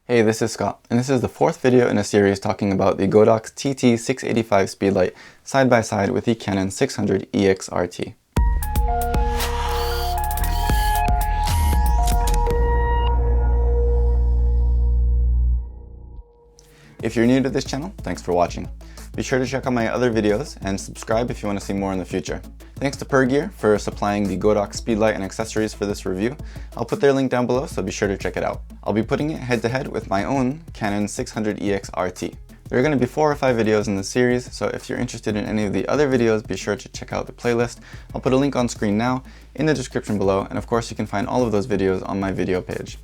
Hey, this is Scott, and this is the fourth video in a series talking about the Godox TT685 Speedlite side by side with the Canon 600 EX-RT. If you're new to this channel, thanks for watching. Be sure to check out my other videos and subscribe if you want to see more in the future. Thanks to Gear for supplying the Godox Speedlite and accessories for this review. I'll put their link down below, so be sure to check it out. I'll be putting it head to head with my own Canon 600 EX-RT. There are going to be 4 or 5 videos in the series, so if you're interested in any of the other videos, be sure to check out the playlist. I'll put a link on screen now, in the description below, and of course you can find all of those videos on my video page.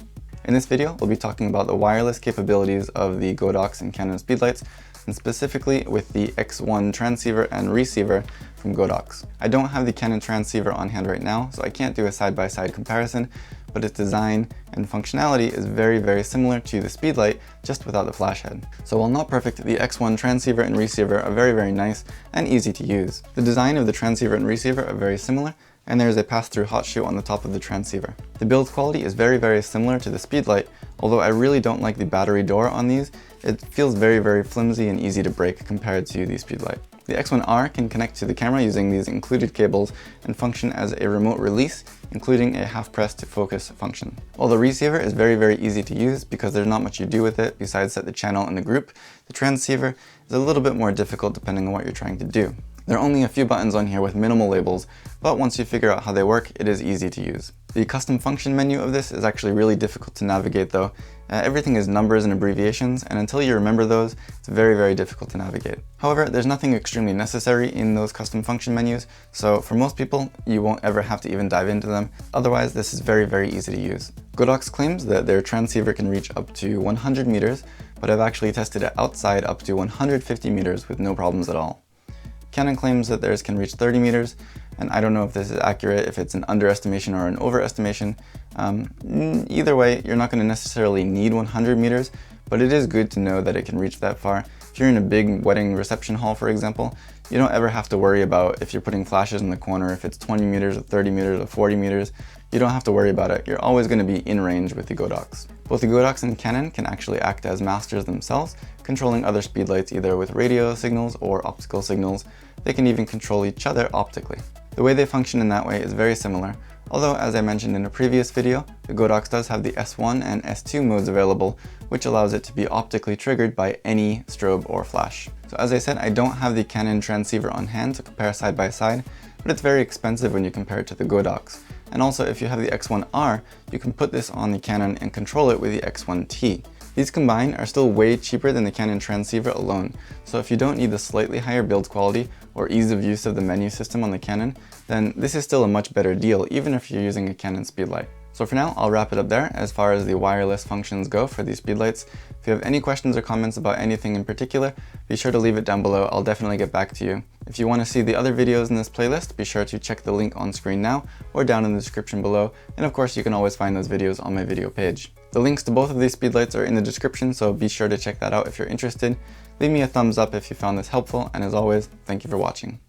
In this video, we'll be talking about the wireless capabilities of the Godox and Canon Speedlights, and specifically with the X1 transceiver and receiver from Godox. I don't have the Canon transceiver on hand right now, so I can't do a side-by-side comparison, but its design and functionality is very similar to the Speedlite, just without the flash head. So while not perfect, the X1 transceiver and receiver are very nice and easy to use. The design of the transceiver and receiver are very similar, and there is a pass-through hot shoe on the top of the transceiver. The build quality is very similar to the Speedlite, although I really don't like the battery door on these. It feels very flimsy and easy to break compared to the Speedlite. The X1R can connect to the camera using these included cables and function as a remote release, including a half press to focus function. While the receiver is very easy to use because there's not much you do with it besides set the channel in the group, the transceiver is a little bit more difficult depending on what you're trying to do. There are only a few buttons on here with minimal labels, but once you figure out how they work, it is easy to use. The custom function menu of this is actually really difficult to navigate though. Everything is numbers and abbreviations, and until you remember those, it's very difficult to navigate. However, there's nothing extremely necessary in those custom function menus, so for most people, you won't ever have to even dive into them. Otherwise, this is very easy to use. Godox claims that their transceiver can reach up to 100 meters, but I've actually tested it outside up to 150 meters with no problems at all. Canon claims that theirs can reach 30 meters, and I don't know if this is accurate, if it's an underestimation or an overestimation. Either way, you're not going to necessarily need 100 meters, but it is good to know that it can reach that far. If you're in a big wedding reception hall, for example, you don't ever have to worry about if you're putting flashes in the corner, if it's 20 meters or 30 meters or 40 meters. You don't have to worry about it. You're always going to be in range with the Godox. Both the Godox and Canon can actually act as masters themselves, controlling other speedlights either with radio signals or optical signals. They can even control each other optically. The way they function in that way is very similar, although as I mentioned in a previous video, the Godox does have the S1 and S2 modes available, which allows it to be optically triggered by any strobe or flash. So as I said, I don't have the Canon transceiver on hand to compare side by side, but it's very expensive when you compare it to the Godox. And also, if you have the X1R, you can put this on the Canon and control it with the X1T. These combined are still way cheaper than the Canon transceiver alone, so if you don't need the slightly higher build quality or ease of use of the menu system on the Canon, then this is still a much better deal even if you're using a Canon Speedlite. So for now, I'll wrap it up there as far as the wireless functions go for these Speedlights. If you have any questions or comments about anything in particular, be sure to leave it down below. I'll definitely get back to you. If you want to see the other videos in this playlist, be sure to check the link on screen now or down in the description below. And of course, you can always find those videos on my video page. The links to both of these Speedlights are in the description, so be sure to check that out if you're interested. Leave me a thumbs up if you found this helpful, and as always, thank you for watching.